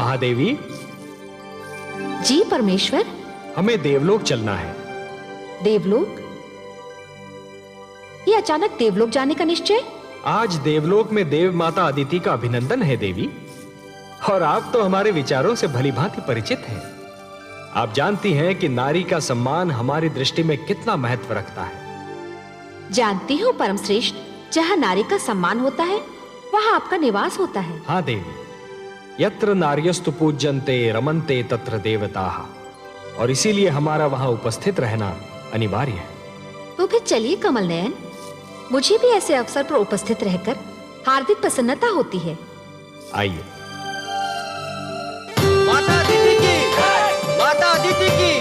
महादेवी। जी परमेश्वर। हमें देवलोक चलना है। देवलोक? ये अचानक देवलोक जाने का निश्चय? आज देवलोक में देव माता अदिति का अभिनंदन है देवी, और आप तो हमारे विचारों से भलीभांति परिचित हैं। आप जानती हैं कि नारी का सम्मान हमारी दृष्टि में कितना महत्व रखता है। जानती हूँ परम श्रेष्ठ, जहाँ नारी का सम्मान होता है वहाँ आपका निवास होता है। हाँ देवी, यत्र नार्यस्तु पूज्यन्ते रमन्ते तत्र देवताः, और इसीलिए हमारा वहां उपस्थित रहना अनिवार्य है। तो फिर चलिए कमल नयन, मुझे भी ऐसे अवसर पर उपस्थित रहकर हार्दिक प्रसन्नता होती है। आइए। माता अदिति की, माता अदिति की,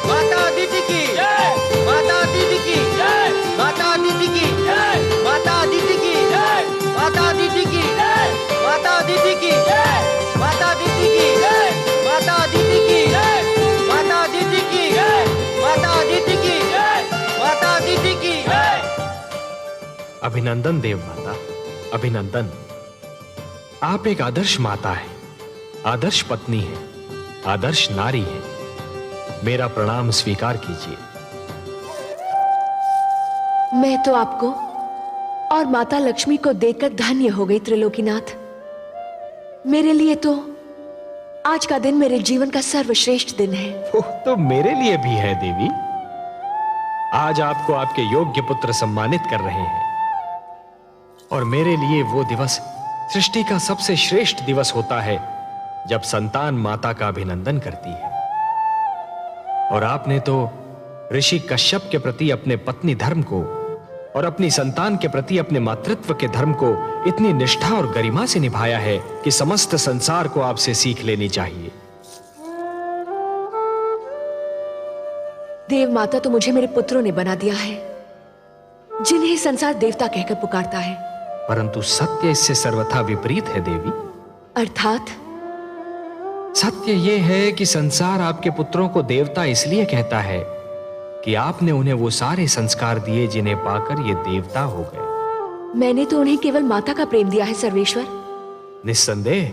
माता अदिति की, माता अदिति की, माता अदिति की, माता अदिति की, माता अदिति की, माता अदिति की, माता अदिति की, माता अदिति की, माता अदिति की, माता अदिति की, माता अदिति की। अभिनंदन देव माता, अभिनंदन। आप एक आदर्श माता है, आदर्श पत्नी है, आदर्श नारी है। मेरा प्रणाम स्वीकार कीजिए। मैं तो आपको और माता लक्ष्मी को देखकर धन्य हो गई त्रिलोकीनाथ। मेरे लिए तो आज का दिन मेरे जीवन का सर्वश्रेष्ठ दिन है। वो तो मेरे लिए भी है देवी। आज आपको आपके योग्य पुत्र सम्मानित कर रहे हैं, और मेरे लिए वो दिवस सृष्टि का सबसे श्रेष्ठ दिवस होता है जब संतान माता का अभिनंदन करती है। और आपने तो ऋषि कश्यप के प्रति अपने पत्नी धर्म को और अपनी संतान के प्रति अपने मातृत्व के धर्म को इतनी निष्ठा और गरिमा से निभाया है कि समस्त संसार को आपसे सीख लेनी चाहिए। देव माता तो मुझे मेरे पुत्रों ने बना दिया है, जिन्हें संसार देवता कहकर पुकारता है। परंतु सत्य इससे सर्वथा विपरीत है देवी। अर्थात? सत्य यह है कि संसार आपके पुत्रों को देवता इसलिए कहता है कि आपने उन्हें वो सारे संस्कार दिए जिन्हें पाकर ये देवता हो गए। मैंने तो उन्हें केवल माता का प्रेम दिया है सर्वेश्वर। निस्संदेह,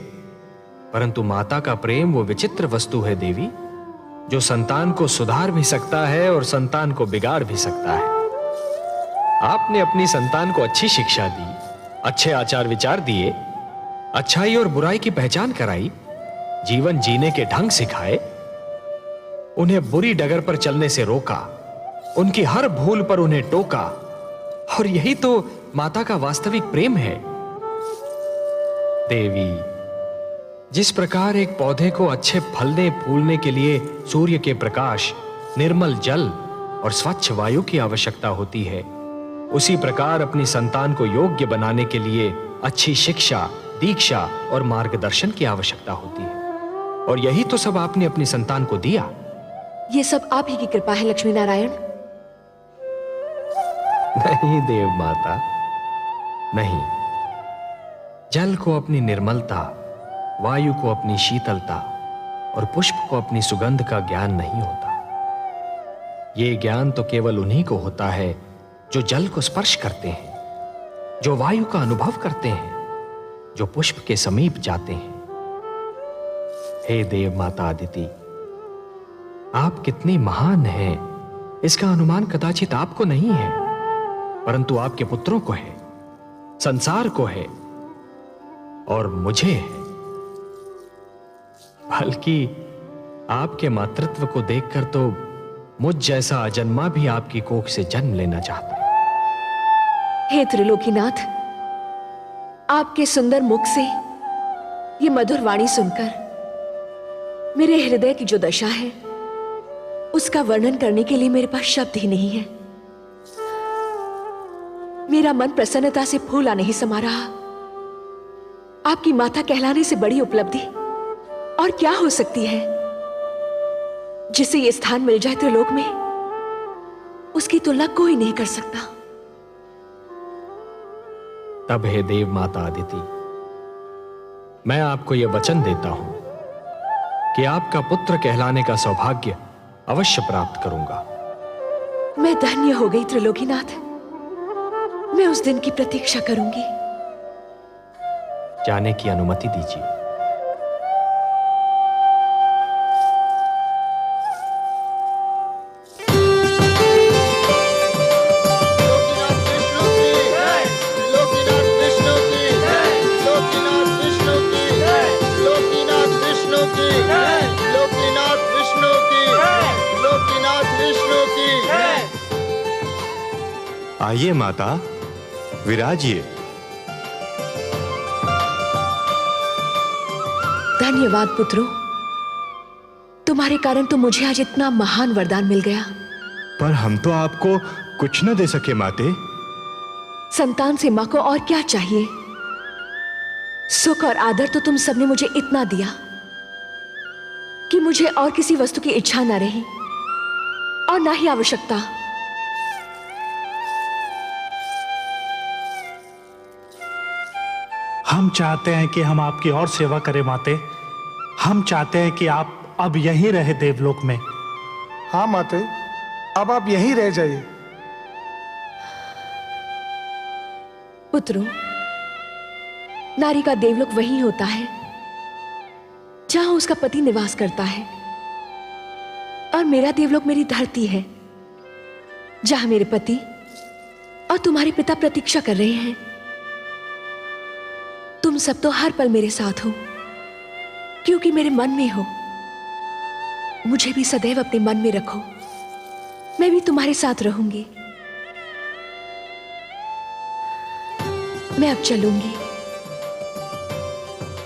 परंतु माता का प्रेम वो विचित्र वस्तु है देवी, जो संतान को सुधार भी सकता है और संतान को बिगाड़ भी सकता है। आपने अपनी संतान को अच्छी शिक्षा दी, अच्छे आचार विचार दिए, अच्छाई और बुराई की पहचान कराई, जीवन जीने के ढंग सिखाए, उन्हें बुरी डगर पर चलने से रोका, उनकी हर भूल पर उन्हें टोका, और यही तो माता का वास्तविक प्रेम है। देवी, जिस प्रकार एक पौधे को अच्छे फलने फूलने के लिए सूर्य के प्रकाश, निर्मल जल और स्वच्छ वायु की आवश्यकता होती है, उसी प्रकार अपनी संतान को योग्य बनाने के लिए अच्छी शिक्षा, दीक्षा और मार्गदर्शन की आवश्यकता होती है। और यही तो सब आपने अपनी संतान को दिया। ये सब आप ही की कृपा है लक्ष्मी नारायण। नहीं देव माता, नहीं। जल को अपनी निर्मलता, वायु को अपनी शीतलता और पुष्प को अपनी सुगंध का ज्ञान नहीं होता। ये ज्ञान तो केवल उन्हीं को होता है जो जल को स्पर्श करते हैं, जो वायु का अनुभव करते हैं, जो पुष्प के समीप जाते हैं। हे देव माता अदिति, आप कितनी महान हैं, इसका अनुमान कदाचित आपको नहीं है, परंतु आपके पुत्रों को है, संसार को है और मुझे है। बल्कि आपके मातृत्व को देखकर तो मुझ जैसा अजन्मा भी आपकी कोख से जन्म लेना चाहता है। हे त्रिलोकीनाथ, आपके सुंदर मुख से ये मधुर वाणी सुनकर मेरे हृदय की जो दशा है उसका वर्णन करने के लिए मेरे पास शब्द ही नहीं है। मेरा मन प्रसन्नता से फूला नहीं समा रहा। आपकी माता कहलाने से बड़ी उपलब्धि और क्या हो सकती है? जिसे ये स्थान मिल जाए त्रिलोक में, उसकी तुलना कोई नहीं कर सकता। तब हे देव माता अदिति, मैं आपको यह वचन देता हूं कि आपका पुत्र कहलाने का सौभाग्य अवश्य प्राप्त करूंगा। मैं धन्य हो गई त्रिलोकीनाथ। मैं उस दिन की प्रतीक्षा करूंगी। जाने की अनुमति दीजिए। आइए माता, विराजिए। धन्यवाद पुत्रों, तुम्हारे कारण तो मुझे आज इतना महान वरदान मिल गया। पर हम तो आपको कुछ न दे सके माते। संतान से मां को और क्या चाहिए? सुख और आदर तो तुम सबने मुझे इतना दिया कि मुझे और किसी वस्तु की इच्छा ना रही और ना ही आवश्यकता। हम चाहते हैं कि हम आपकी और सेवा करें माते। हम चाहते हैं कि आप अब यहीं रहे देवलोक में। हाँ माते, अब आप यहीं रह जाइए। पुत्रों, नारी का देवलोक वही होता है जहां उसका पति निवास करता है, और मेरा देवलोक मेरी धरती है जहां मेरे पति और तुम्हारे पिता प्रतीक्षा कर रहे हैं। तुम सब तो हर पल मेरे साथ हो, क्योंकि मेरे मन में हो। मुझे भी सदैव अपने मन में रखो, मैं भी तुम्हारे साथ रहूंगी। मैं अब चलूंगी।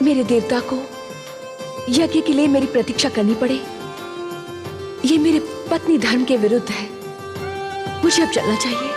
मेरे देवता को यज्ञ के लिए मेरी प्रतीक्षा करनी पड़े, ये मेरे पत्नी धर्म के विरुद्ध है। मुझे अब चलना चाहिए।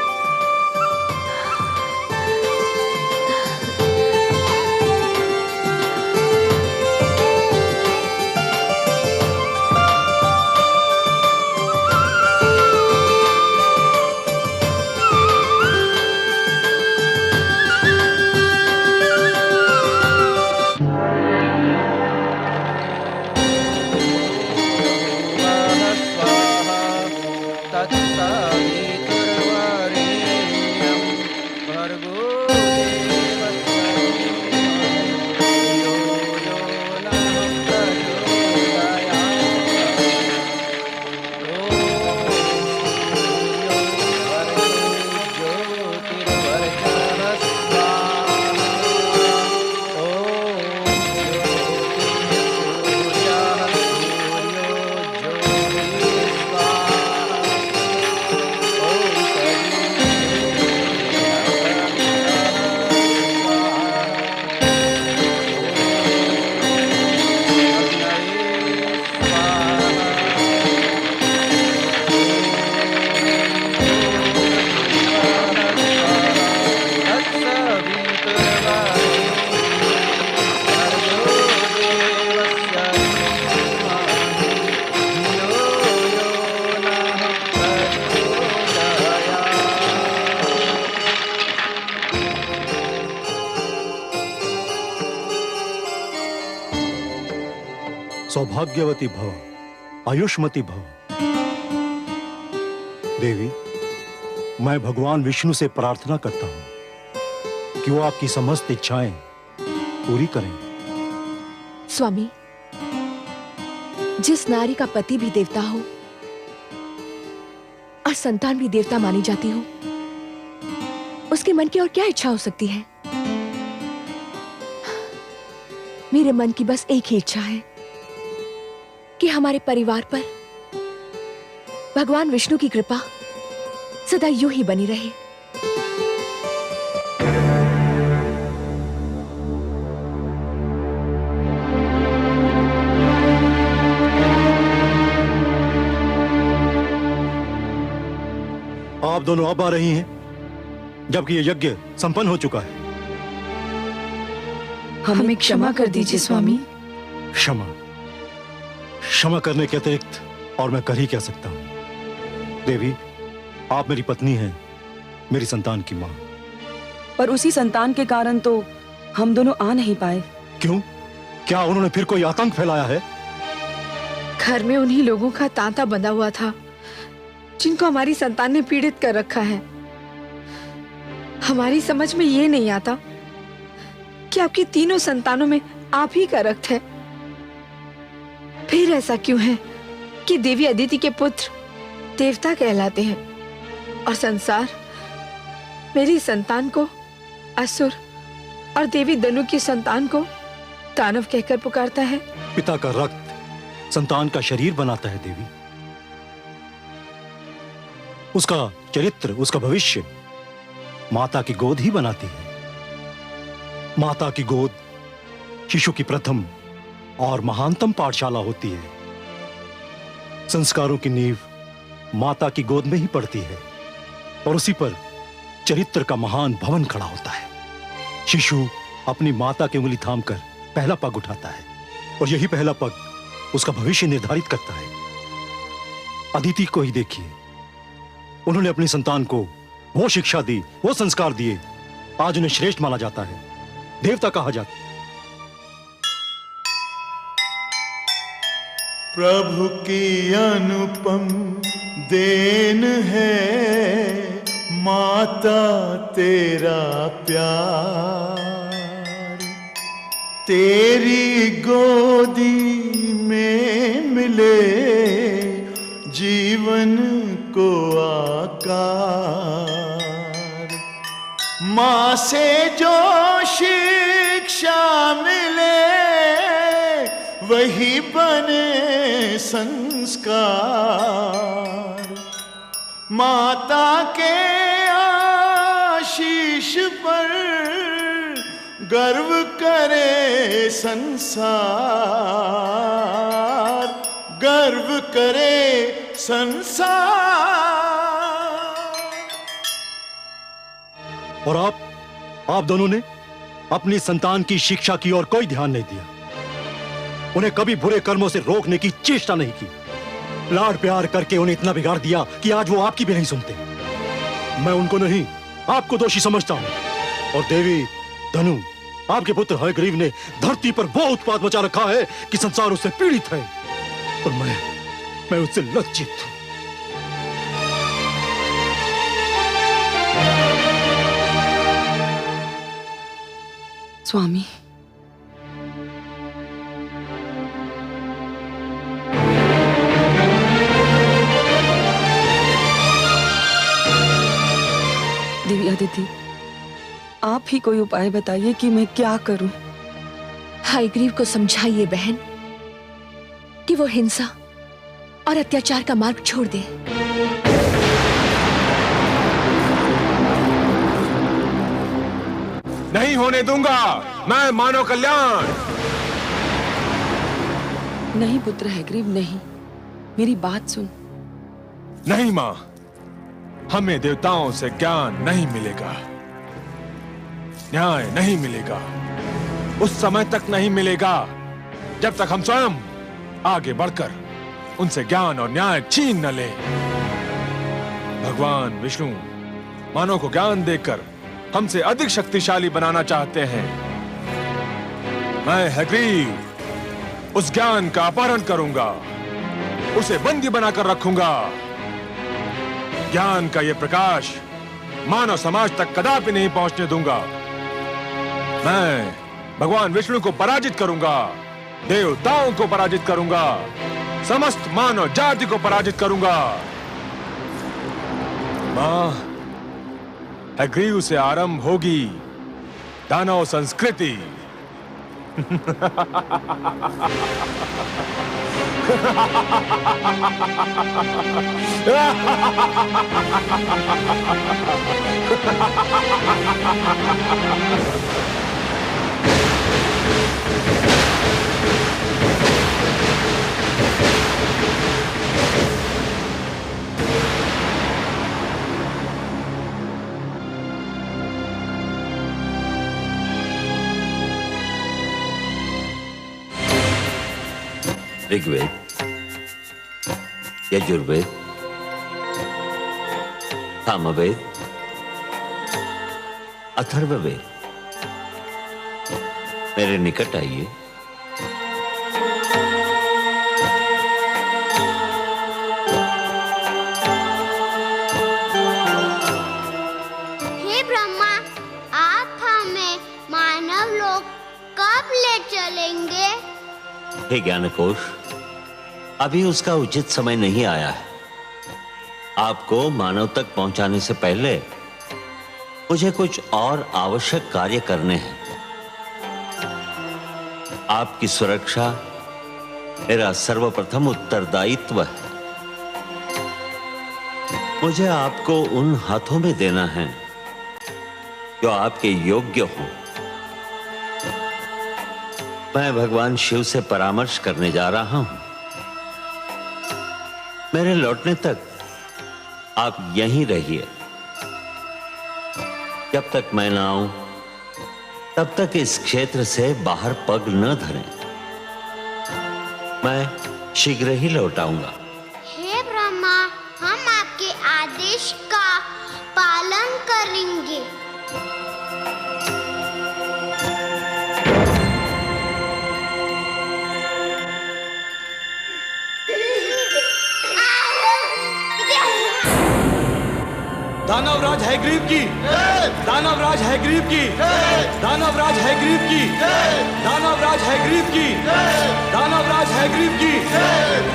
सौभाग्यवती भव, आयुष्मती भव। देवी, मैं भगवान विष्णु से प्रार्थना करता हूं कि वो आपकी समस्त इच्छाएं पूरी करें। स्वामी, जिस नारी का पति भी देवता हो और संतान भी देवता मानी जाती हो, उसके मन की और क्या इच्छा हो सकती है? मेरे मन की बस एक ही इच्छा है कि हमारे परिवार पर भगवान विष्णु की कृपा सदा यूं ही बनी रहे। आप दोनों अब आ रही हैं, जबकि ये यज्ञ संपन्न हो चुका है। हमें क्षमा कर दीजिए स्वामी। क्षमा क्षमा करने के अतिरिक्त और मैं कर ही क्या सकता हूं। देवी, आप मेरी पत्नी हैं, मेरी संतान की मां। पर उसी संतान के कारण तो हम दोनों आ नहीं पाए। क्यों? क्या उन्होंने फिर कोई आतंक फैलाया है? घर में उन्हीं लोगों का तांता बंधा हुआ था जिनको हमारी संतान ने पीड़ित कर रखा है। हमारी समझ में ये नहीं आता कि आपकी तीनों संतानों में आप ही का रक्त है। फिर ऐसा क्यों है कि देवी अदिति के पुत्र देवता कहलाते हैं और संसार मेरी संतान को असुर और देवी दनु की संतान को दानव कहकर पुकारता है? पिता का रक्त संतान का शरीर बनाता है देवी। उसका चरित्र, उसका भविष्य माता की गोद ही बनाती है। माता की गोद शिशु की प्रथम और महानतम पाठशाला होती है। संस्कारों की नींव माता की गोद में ही पड़ती है और उसी पर चरित्र का महान भवन खड़ा होता है। शिशु अपनी माता की उंगली थामकर पहला पग उठाता है और यही पहला पग उसका भविष्य निर्धारित करता है। अदिति को ही देखिए, उन्होंने अपनी संतान को वो शिक्षा दी, वो संस्कार दिए, आज उन्हें श्रेष्ठ माना जाता है, देवता कहा जाता है। प्रभु की अनुपम देन है माता तेरा प्यार, तेरी गोदी में मिले जीवन को आकार। माँ से जो शिक्षा मिले वही बने संस्कार। माता के आशीष पर गर्व करे संसार, गर्व करे संसार। और आप दोनों ने अपनी संतान की शिक्षा की ओर कोई ध्यान नहीं दिया, उन्हें कभी बुरे कर्मों से रोकने की चेष्टा नहीं की। लाड प्यार करके उन्हें इतना बिगाड़ दिया कि आज वो आपकी भी नहीं सुनते। मैं उनको नहीं, आपको दोषी समझता हूं। और देवी धनु, आपके पुत्र हयग्रीव ने धरती पर वो उत्पात मचा रखा है कि संसार उससे पीड़ित है और मैं उससे लज्जित हूं। स्वामी, देवी अदिति, आप ही कोई उपाय बताइए कि मैं क्या करूं। हयग्रीव को समझाइए बहन कि वो हिंसा और अत्याचार का मार्ग छोड़ दे। नहीं होने दूंगा मैं मानव कल्याण। नहीं पुत्र हयग्रीव, नहीं, मेरी बात सुन। नहीं मां, हमें देवताओं से ज्ञान नहीं मिलेगा, न्याय नहीं मिलेगा, उस समय तक नहीं मिलेगा जब तक हम स्वयं आगे बढ़कर उनसे ज्ञान और न्याय छीन न ले। भगवान विष्णु मानव को ज्ञान देकर हमसे अधिक शक्तिशाली बनाना चाहते हैं। मैं हयग्रीव उस ज्ञान का अपहरण करूंगा, उसे बंदी बनाकर रखूंगा। ज्ञान का यह प्रकाश मानव समाज तक कदापि नहीं पहुंचने दूंगा। मैं भगवान विष्णु को पराजित करूंगा, देवताओं को पराजित करूंगा, समस्त मानव जाति को पराजित करूंगा। मां, हयग्रीव से आरंभ होगी दानव संस्कृति। ऋग्वेद, यजुर्वेद, सामवेद, अथर्ववेद, मेरे निकट आइए। हे ब्रह्मा, आप हमें मानव लोक कब ले चलेंगे? हे ज्ञानकोश, अभी उसका उचित समय नहीं आया है। आपको मानव तक पहुंचाने से पहले मुझे कुछ और आवश्यक कार्य करने हैं। आपकी सुरक्षा मेरा सर्वप्रथम उत्तरदायित्व है। मुझे आपको उन हाथों में देना है जो आपके योग्य हो। मैं भगवान शिव से परामर्श करने जा रहा हूं। मेरे लौटने तक आप यहीं रहिए। जब तक मैं ना आऊं तब तक इस क्षेत्र से बाहर पग न धरें। मैं शीघ्र ही लौट आऊंगा। हे ब्रह्मा, हम आपके आदेश का पालन करेंगे। दानवराज हैग्रीव की, दानवराज हैग्रीव की, दानवराज हैग्रीव की, दानवराज हैग्रीव की, दानवराज हैग्रीव की,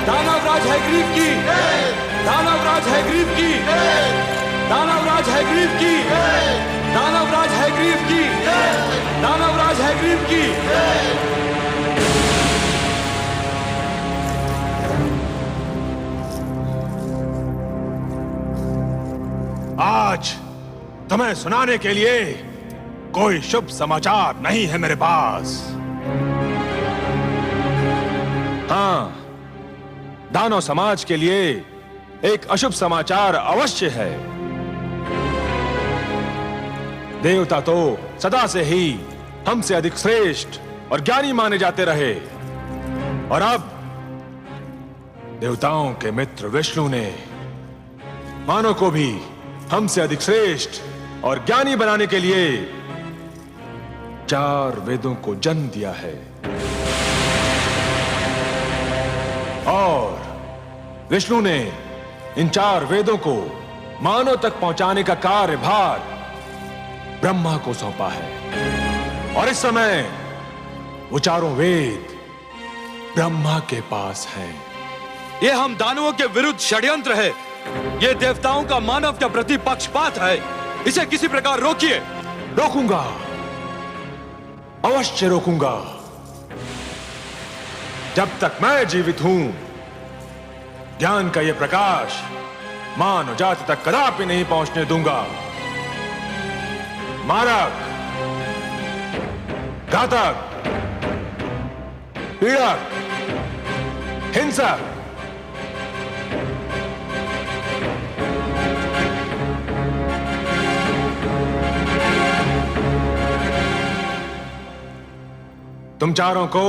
दानवराज हैग्रीव की, दानवराज हैग्रीव की, दानवराज हैग्रीव की, दानवराज हैग्रीव की, दानवराज हैग्रीव की। आज तुम्हें सुनाने के लिए कोई शुभ समाचार नहीं है मेरे पास। हाँ, दानव समाज के लिए एक अशुभ समाचार अवश्य है। देवता तो सदा से ही हमसे अधिक श्रेष्ठ और ज्ञानी माने जाते रहे, और अब देवताओं के मित्र विष्णु ने मानव को भी हमसे अधिक श्रेष्ठ और ज्ञानी बनाने के लिए 4 वेदों को जन्म दिया है। और विष्णु ने इन 4 वेदों को मानव तक पहुंचाने का कार्यभार ब्रह्मा को सौंपा है। और इस समय वो 4 वेद ब्रह्मा के पास हैं। ये हम दानवों के विरुद्ध षड्यंत्र है। ये देवताओं का मानव के प्रति पक्षपात है। इसे किसी प्रकार रोकिए। रोकूंगा, अवश्य रोकूंगा। जब तक मैं जीवित हूं, ज्ञान का यह प्रकाश मानव जाति तक कदापि नहीं पहुंचने दूंगा। मारक, घातक, पीड़क, हिंसक, तुम चारों को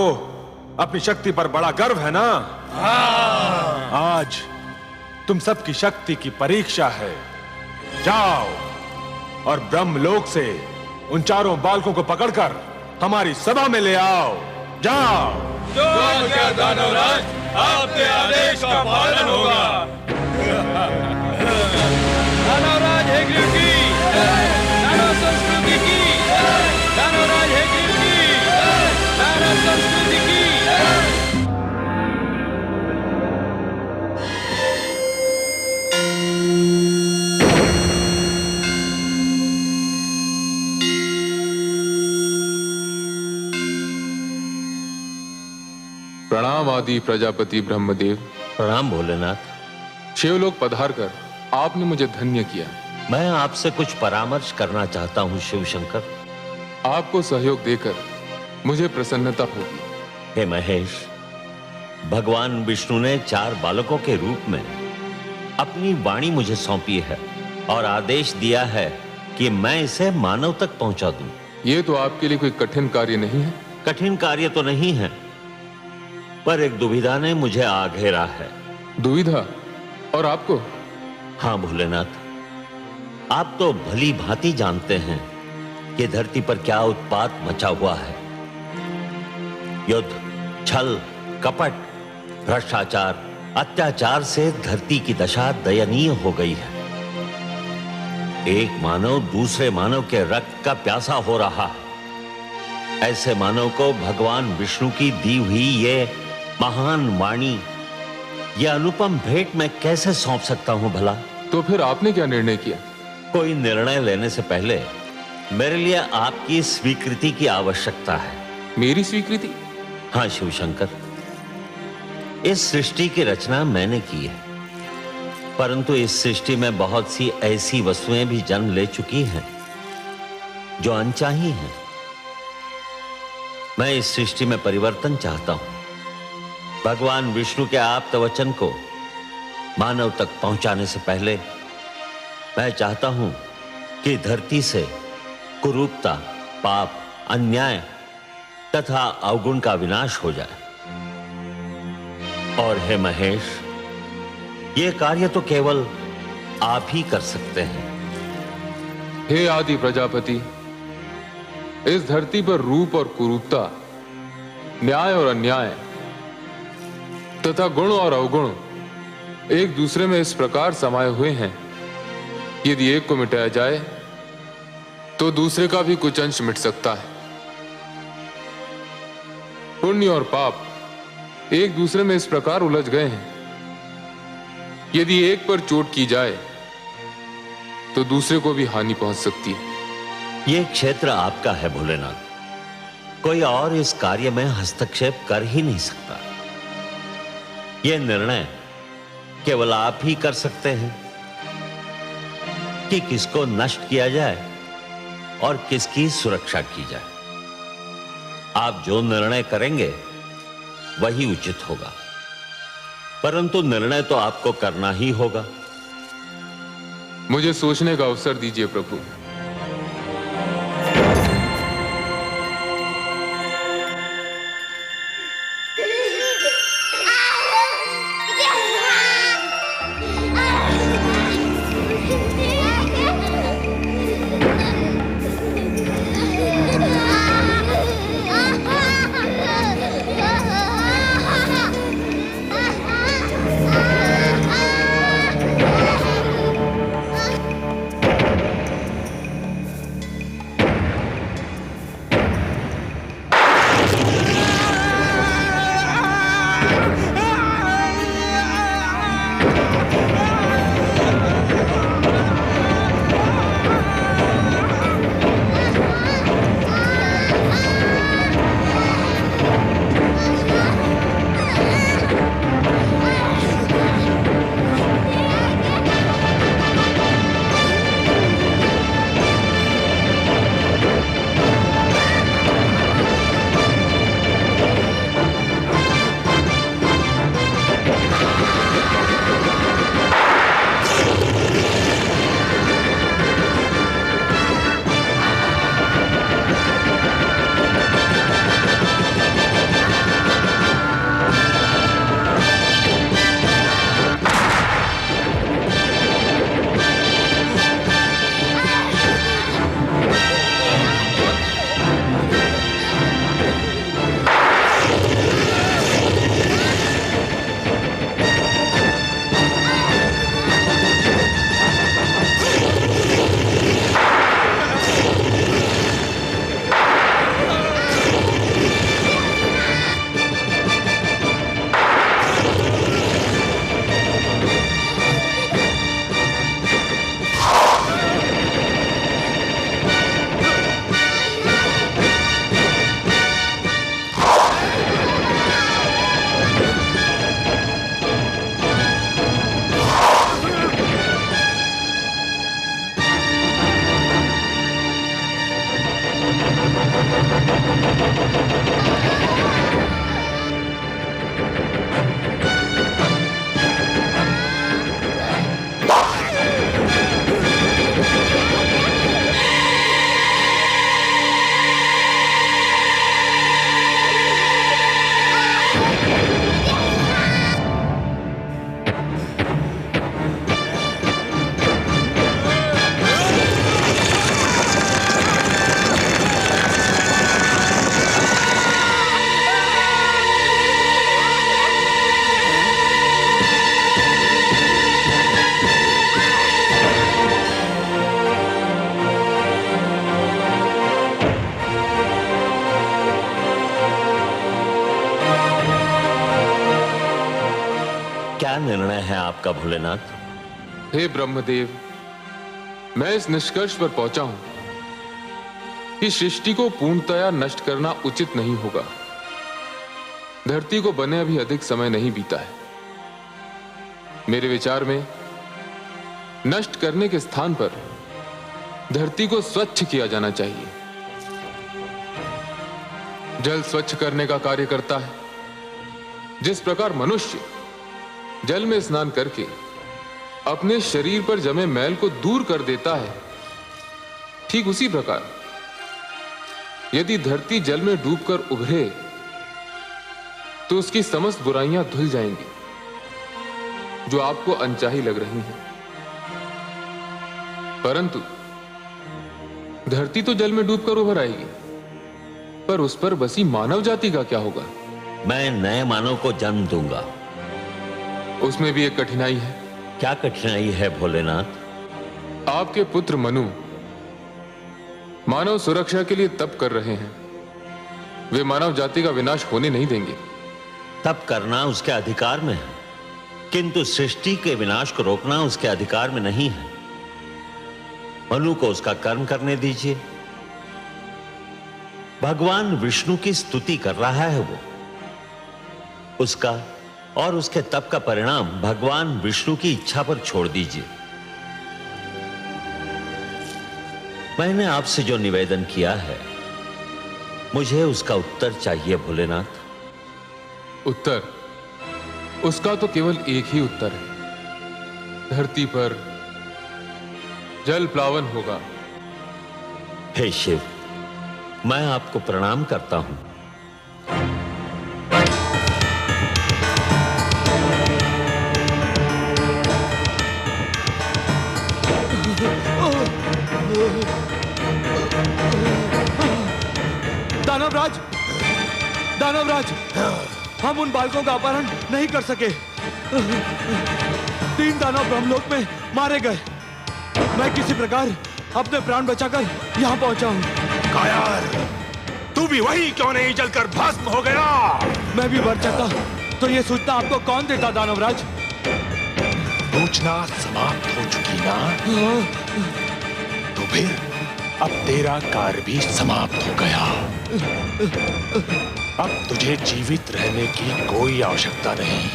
अपनी शक्ति पर बड़ा गर्व है ना? आज तुम सबकी शक्ति की परीक्षा है। जाओ और ब्रह्मलोक से उन 4 बालकों को पकड़कर हमारी सभा में ले आओ। जाओ। जो आज्ञा दानवराज, आपके आदेश का पालन होगा। दानवराज हैग्रीव की, दानव संस्कृति की, दानवराज हैग्रीव की, दानव संस्कृति की। प्रणाम आदि प्रजापति ब्रह्मदेव। प्रणाम भोलेनाथ। शिवलोक पधार कर आपने मुझे धन्य किया। मैं आपसे कुछ परामर्श करना चाहता हूं शिव शंकर। आपको सहयोग देकर मुझे प्रसन्नता होगी। हे महेश, भगवान विष्णु ने 4 बालकों के रूप में अपनी वाणी मुझे सौंपी है और आदेश दिया है कि मैं इसे मानव तक पहुंचा दूं। ये तो आपके लिए कोई कठिन कार्य नहीं है। कठिन कार्य तो नहीं है, पर एक दुविधा ने मुझे आ घेरा है। दुविधा? और आपको? हाँ भोलेनाथ, आप तो भली भांति जानते हैं कि धरती पर क्या उत्पात मचा हुआ है। युद्ध, छल, कपट, भ्रष्टाचार, अत्याचार से धरती की दशा दयनीय हो गई है। एक मानव दूसरे मानव के रक्त का प्यासा हो रहा है। ऐसे मानव को भगवान विष्णु की दी हुई ये महान वाणी, ये अनुपम भेंट मैं कैसे सौंप सकता हूं भला? तो फिर आपने क्या निर्णय किया? कोई निर्णय लेने से पहले मेरे लिए आपकी स्वीकृति की आवश्यकता है। मेरी स्वीकृति? हाँ शिव शंकर, इस सृष्टि की रचना मैंने की है, परंतु इस सृष्टि में बहुत सी ऐसी वस्तुएं भी जन्म ले चुकी हैं जो अनचाही हैं। मैं इस सृष्टि में परिवर्तन चाहता हूं। भगवान विष्णु के आप्त वचन को मानव तक पहुंचाने से पहले मैं चाहता हूं कि धरती से कुरूपता, पाप, अन्याय तथा अवगुण का विनाश हो जाए। और हे महेश, यह कार्य तो केवल आप ही कर सकते हैं। हे आदि प्रजापति, इस धरती पर रूप और कुरूपता, न्याय और अन्याय तथा गुण और अवगुण एक दूसरे में इस प्रकार समाये हुए हैं, यदि एक को मिटाया जाए तो दूसरे का भी कुछ अंश मिट सकता है। पुण्य और पाप एक दूसरे में इस प्रकार उलझ गए हैं, यदि एक पर चोट की जाए तो दूसरे को भी हानि पहुंच सकती है। यह क्षेत्र आपका है भोलेनाथ, कोई और इस कार्य में हस्तक्षेप कर ही नहीं सकता। यह निर्णय केवल आप ही कर सकते हैं कि किसको नष्ट किया जाए और किसकी सुरक्षा की जाए। आप जो निर्णय करेंगे वही उचित होगा, परंतु निर्णय तो आपको करना ही होगा। मुझे सोचने का अवसर दीजिए प्रभु। क्या निर्णय है आपका भोलेनाथ? हे ब्रह्मदेव, मैं इस निष्कर्ष पर पहुंचा हूं कि सृष्टि को पूर्णतया नष्ट करना उचित नहीं होगा। धरती को बने अभी अधिक समय नहीं बीता है। मेरे विचार में नष्ट करने के स्थान पर धरती को स्वच्छ किया जाना चाहिए। जल स्वच्छ करने का कार्य करता है। जिस प्रकार मनुष्य जल में स्नान करके अपने शरीर पर जमे मैल को दूर कर देता है, ठीक उसी प्रकार यदि धरती जल में डूबकर उभरे तो उसकी समस्त बुराइयां धुल जाएंगी जो आपको अनचाही लग रही हैं। परंतु धरती तो जल में डूबकर उभर आएगी, पर उस पर बसी मानव जाति का क्या होगा? मैं नए मानव को जन्म दूंगा। उसमें भी एक कठिनाई है। क्या कठिनाई है भोलेनाथ? आपके पुत्र मनु मानव सुरक्षा के लिए तप कर रहे हैं। वे मानव जाति का विनाश होने नहीं देंगे। तप करना उसके अधिकार में है, किंतु सृष्टि के विनाश को रोकना उसके अधिकार में नहीं है। मनु को उसका कर्म करने दीजिए। भगवान विष्णु की स्तुति कर रहा है वो। उसका और उसके तप का परिणाम भगवान विष्णु की इच्छा पर छोड़ दीजिए। मैंने आपसे जो निवेदन किया है, मुझे उसका उत्तर चाहिए भोलेनाथ। उत्तर? उसका तो केवल एक ही उत्तर है। धरती पर जल प्लावन होगा। हे शिव, मैं आपको प्रणाम करता हूं। दानवराज, दानवराज, हम उन बालकों का अपहरण नहीं कर सके। 3 दानव ब्रह्मलोक में मारे गए। मैं किसी प्रकार अपने प्राण बचाकर यहाँ पहुंचा हूँ। कायर, तू भी वही क्यों नहीं जलकर भस्म हो गया? मैं भी मर जाता तो ये सूचना आपको कौन देता दानवराज? सूचना समाप्त हो चुकी ना? तो फिर अब तेरा कार्य भी समाप्त हो गया। अब तुझे जीवित रहने की कोई आवश्यकता नहीं।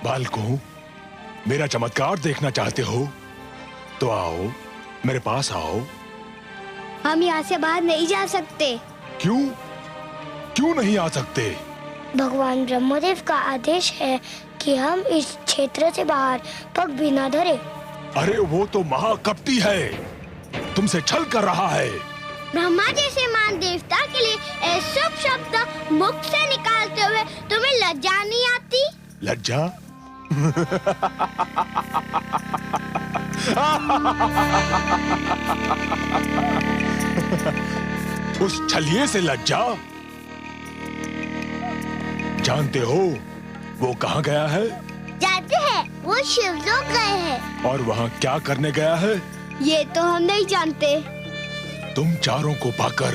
बालकों, मेरा चमत्कार देखना चाहते हो तो आओ, मेरे पास आओ। हम यहाँ से बाहर नहीं जा सकते। क्यों? क्यों नहीं आ सकते? भगवान ब्रह्मदेव का आदेश है कि हम इस क्षेत्र से बाहर पग भी न धरे। अरे वो तो महाकपटी है, तुमसे छल कर रहा है। ब्रह्मा जैसे महान देवता के लिए ऐसे शब्द मुख से निकालते हुए तुम्हें लज्जा नहीं आती? लज्जा? उस छलिए से लज्जा? जानते हो वो कहाँ गया है? जानते हैं, वो शिवलोक गए हैं। और वहाँ क्या करने गया है? ये तो हम नहीं जानते। तुम चारों को पाकर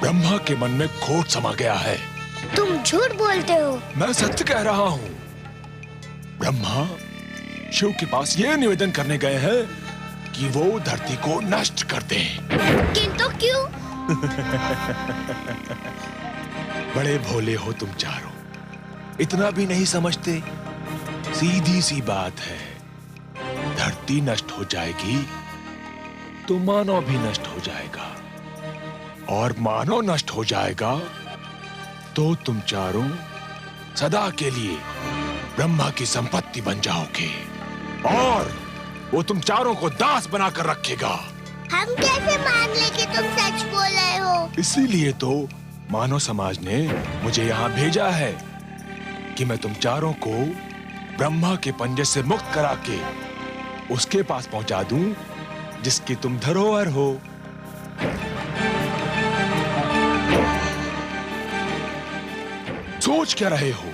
ब्रह्मा के मन में खोट समा गया है। तुम झूठ बोलते हो। मैं सत्य कह रहा हूँ। ब्रह्मा शिव के पास ये निवेदन करने गए हैं कि वो धरती को नष्ट कर दें। किंतु क्यों? बड़े भोले हो तुम चारों, इतना भी नहीं समझते। सीधी सी बात है, धरती नष्ट हो जाएगी तो मानव भी नष्ट हो जाएगा, और मानव नष्ट हो जाएगा तो तुम चारों सदा के लिए ब्रह्मा की संपत्ति बन जाओगे, और वो तुम चारों को दास बनाकर रखेगा। हम कैसे मान ले कि तुम सच बोल रहे हो? इसीलिए तो मानव समाज ने मुझे यहाँ भेजा है कि मैं तुम चारों को ब्रह्मा के पंजे से मुक्त करा के उसके पास पहुंचा दूं जिसकी तुम धरोहर हो। सोच क्या रहे हो?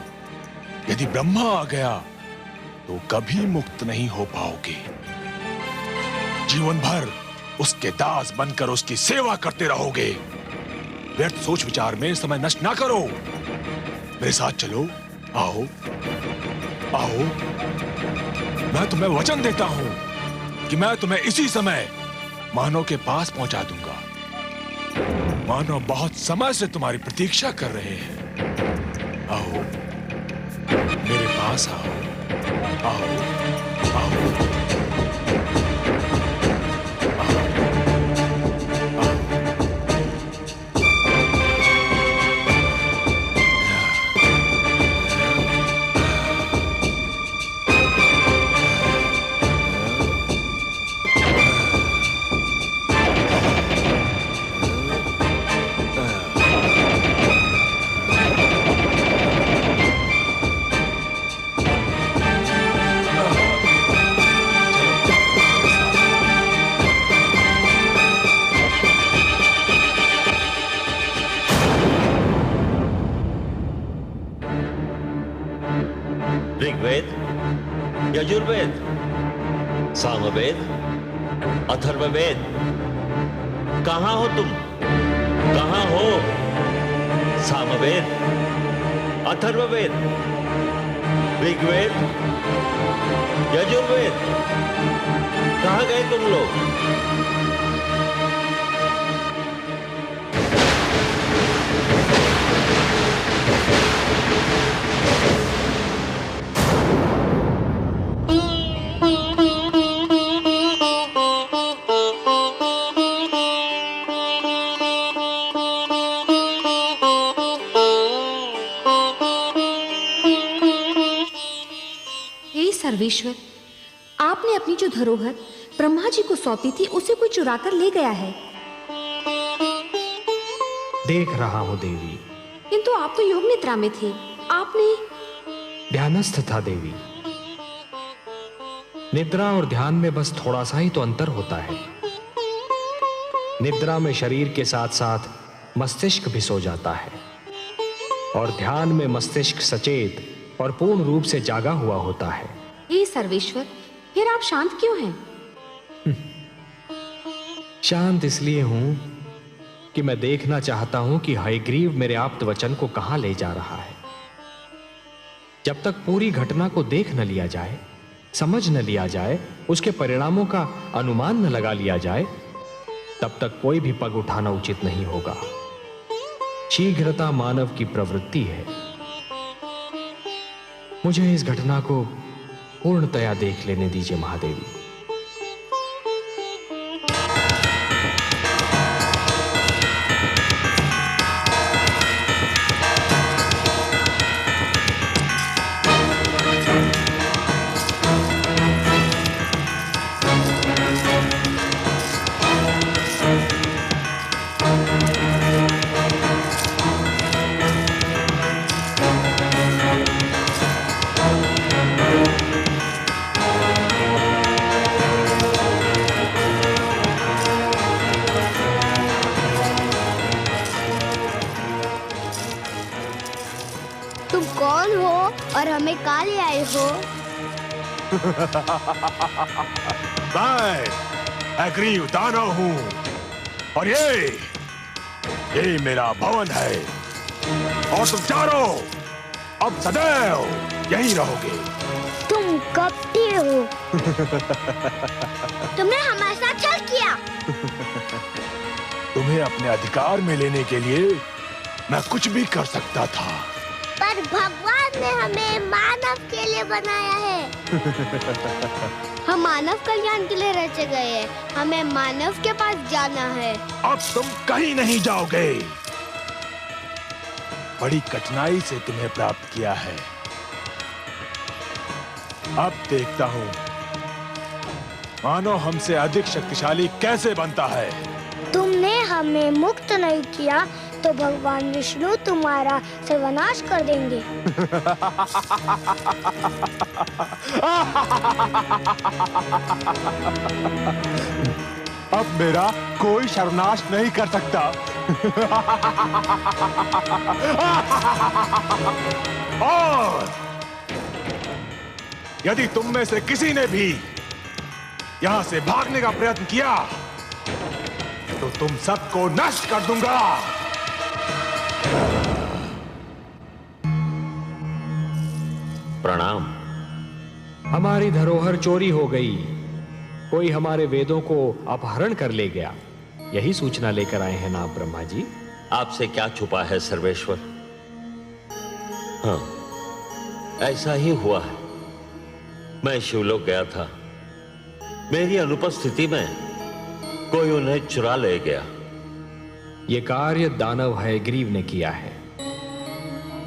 यदि ब्रह्मा आ गया तो कभी मुक्त नहीं हो पाओगे। जीवन भर उसके दास बनकर उसकी सेवा करते रहोगे। व्यर्थ सोच विचार में समय नष्ट ना करो। मेरे साथ चलो, आओ आओ। मैं तुम्हें वचन देता हूं कि मैं तुम्हें इसी समय मानव के पास पहुंचा दूंगा। मानव बहुत समय से तुम्हारी प्रतीक्षा कर रहे हैं। आओ मेरे पास आओ, आओ आओ। ऋग्वेद, यजुर्वेद, सामवेद, अथर्ववेद, कहाँ हो तुम? कहाँ हो? सामवेद, अथर्ववेद, ऋग्वेद, यजुर्वेद, कहाँ गए तुम लोग? सर्वेश्वर, आपने अपनी जो धरोहर ब्रह्मा जी को सौंपी थी उसे कोई चुरा कर ले गया है। देख रहा हूं देवी। किंतु आप तो योग निद्रा में थे। आपने? ध्यानस्थ था देवी। निद्रा और ध्यान में बस थोड़ा सा ही तो अंतर होता है। निद्रा में शरीर के साथ साथ मस्तिष्क भी सो जाता है, और ध्यान में मस्तिष्क सचेत और पूर्ण रूप से जागा हुआ होता है। हे सर्वेश्वर, फिर आप शांत क्यों हैं? शांत इसलिए हूं कि मैं देखना चाहता हूं कि हयग्रीव मेरे आप्त वचन को कहां ले जा रहा है। जब तक पूरी घटना को देख न लिया जाए, समझ न लिया जाए, उसके परिणामों का अनुमान न लगा लिया जाए, तब तक कोई भी पग उठाना उचित नहीं होगा। शीघ्रता मानव की प्रवृत्ति है। मुझे इस घटना को पूर्णतया देख लेने दीजिए महादेवी। तुम कौन हो और हमें कहाँ ले आए हो? मैं अग्रीव दानव हूँ और ये मेरा भवन है और तुम चारों अब सदैव यहीं रहोगे। तुम कपटी हो। तुमने हमारे साथ छल किया। तुम्हें अपने अधिकार में लेने के लिए मैं कुछ भी कर सकता था, पर भगवान ने हमें मानव के लिए बनाया है। हम मानव कल्याण के लिए रचे गए हैं। हमें मानव के पास जाना है। अब तुम कहीं नहीं जाओगे। बड़ी कठिनाई से तुम्हें प्राप्त किया है। अब देखता हूँ मानव हमसे अधिक शक्तिशाली कैसे बनता है। तुमने हमें मुक्त नहीं किया तो भगवान विष्णु तुम्हारा सर्वनाश कर देंगे। अब मेरा कोई सर्वनाश नहीं कर सकता। और यदि तुम में से किसी ने भी यहां से भागने का प्रयत्न किया तो तुम सबको नष्ट कर दूंगा। प्रणाम। हमारी धरोहर चोरी हो गई। कोई हमारे वेदों को अपहरण कर ले गया। यही सूचना लेकर आए हैं ना आप ब्रह्मा जी? आपसे क्या छुपा है सर्वेश्वर? हाँ, ऐसा ही हुआ है। मैं शिवलोक गया था। मेरी अनुपस्थिति में कोई उन्हें चुरा ले गया। ये कार्य दानव हयग्रीव ने किया है।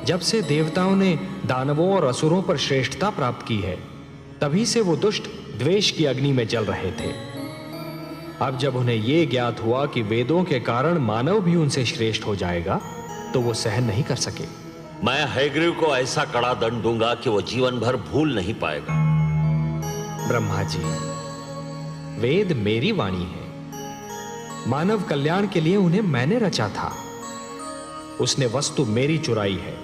जब से देवताओं ने दानवों और असुरों पर श्रेष्ठता प्राप्त की है, तभी से वो दुष्ट द्वेष की अग्नि में जल रहे थे। अब जब उन्हें यह ज्ञात हुआ कि वेदों के कारण मानव भी उनसे श्रेष्ठ हो जाएगा, तो वो सहन नहीं कर सके। मैं हयग्रीव को ऐसा कड़ा दंड दूंगा कि वो जीवन भर भूल नहीं पाएगा। ब्रह्मा जी, वेद मेरी वाणी है। मानव कल्याण के लिए उन्हें मैंने रचा था। उसने वस्तु मेरी चुराई है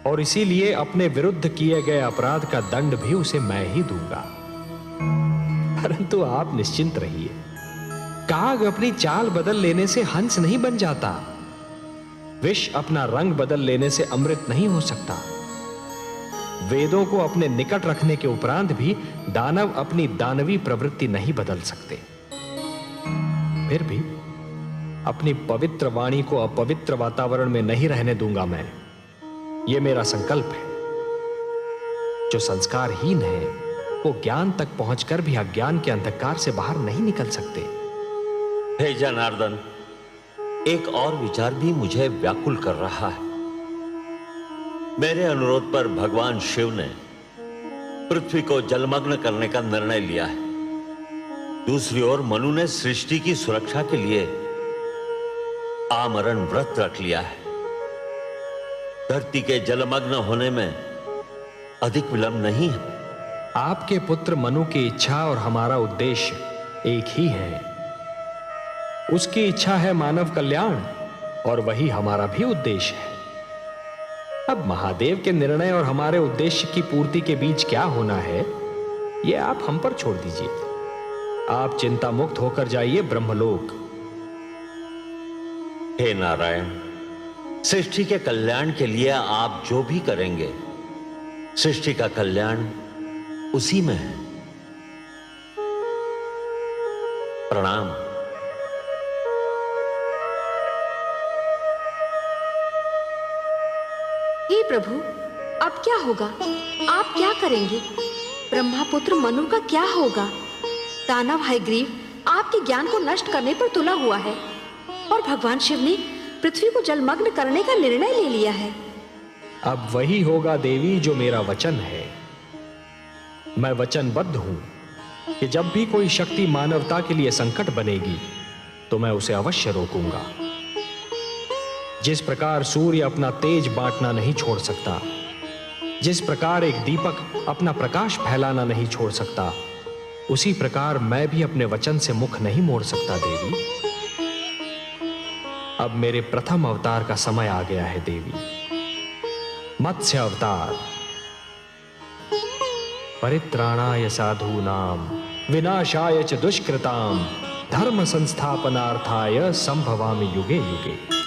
और इसीलिए अपने विरुद्ध किए गए अपराध का दंड भी उसे मैं ही दूंगा। परंतु आप निश्चिंत रहिए। काग अपनी चाल बदल लेने से हंस नहीं बन जाता। विष अपना रंग बदल लेने से अमृत नहीं हो सकता। वेदों को अपने निकट रखने के उपरांत भी दानव अपनी दानवी प्रवृत्ति नहीं बदल सकते। फिर भी अपनी पवित्र वाणी को अपवित्र वातावरण में नहीं रहने दूंगा मैं। यह मेरा संकल्प है। जो संस्कारहीन है वो ज्ञान तक पहुंचकर भी अज्ञान के अंधकार से बाहर नहीं निकल सकते। हे जनार्दन, एक और विचार भी मुझे व्याकुल कर रहा है। मेरे अनुरोध पर भगवान शिव ने पृथ्वी को जलमग्न करने का निर्णय लिया है। दूसरी ओर मनु ने सृष्टि की सुरक्षा के लिए आमरण व्रत रख लिया है। धरती के जलमग्न होने में अधिक विलंब नहीं है। आपके पुत्र मनु की इच्छा और हमारा उद्देश्य एक ही है। उसकी इच्छा है मानव कल्याण और वही हमारा भी उद्देश्य है। अब महादेव के निर्णय और हमारे उद्देश्य की पूर्ति के बीच क्या होना है, यह आप हम पर छोड़ दीजिए। आप चिंता मुक्त होकर जाइए ब्रह्मलोक। हे नारायण, सृष्टि के कल्याण के लिए आप जो भी करेंगे, सृष्टि का कल्याण उसी में है। प्रणाम। हे प्रभु, अब क्या होगा? आप क्या करेंगे? ब्रह्मापुत्र मनु का क्या होगा? दानव हयग्रीव आपके ज्ञान को नष्ट करने पर तुला हुआ है और भगवान शिव ने पृथ्वी को जलमग्न करने का निर्णय ले लिया है। अब वही होगा देवी जो मेरा वचन है। मैं वचनबद्ध हूं कि जब भी कोई शक्ति मानवता के लिए संकट बनेगी तो मैं उसे अवश्य रोकूंगा। जिस प्रकार सूर्य अपना तेज बांटना नहीं छोड़ सकता, जिस प्रकार एक दीपक अपना प्रकाश फैलाना नहीं छोड़ सकता, उसी प्रकार मैं भी अपने वचन से मुख नहीं मोड़ सकता देवी। अब मेरे प्रथम अवतार का समय आ गया है देवी। मत्स्य अवतार, परित्राणाय साधूनां विनाशाय च दुष्कृतां धर्म संस्थापनार्थाय संभवामि युगे युगे।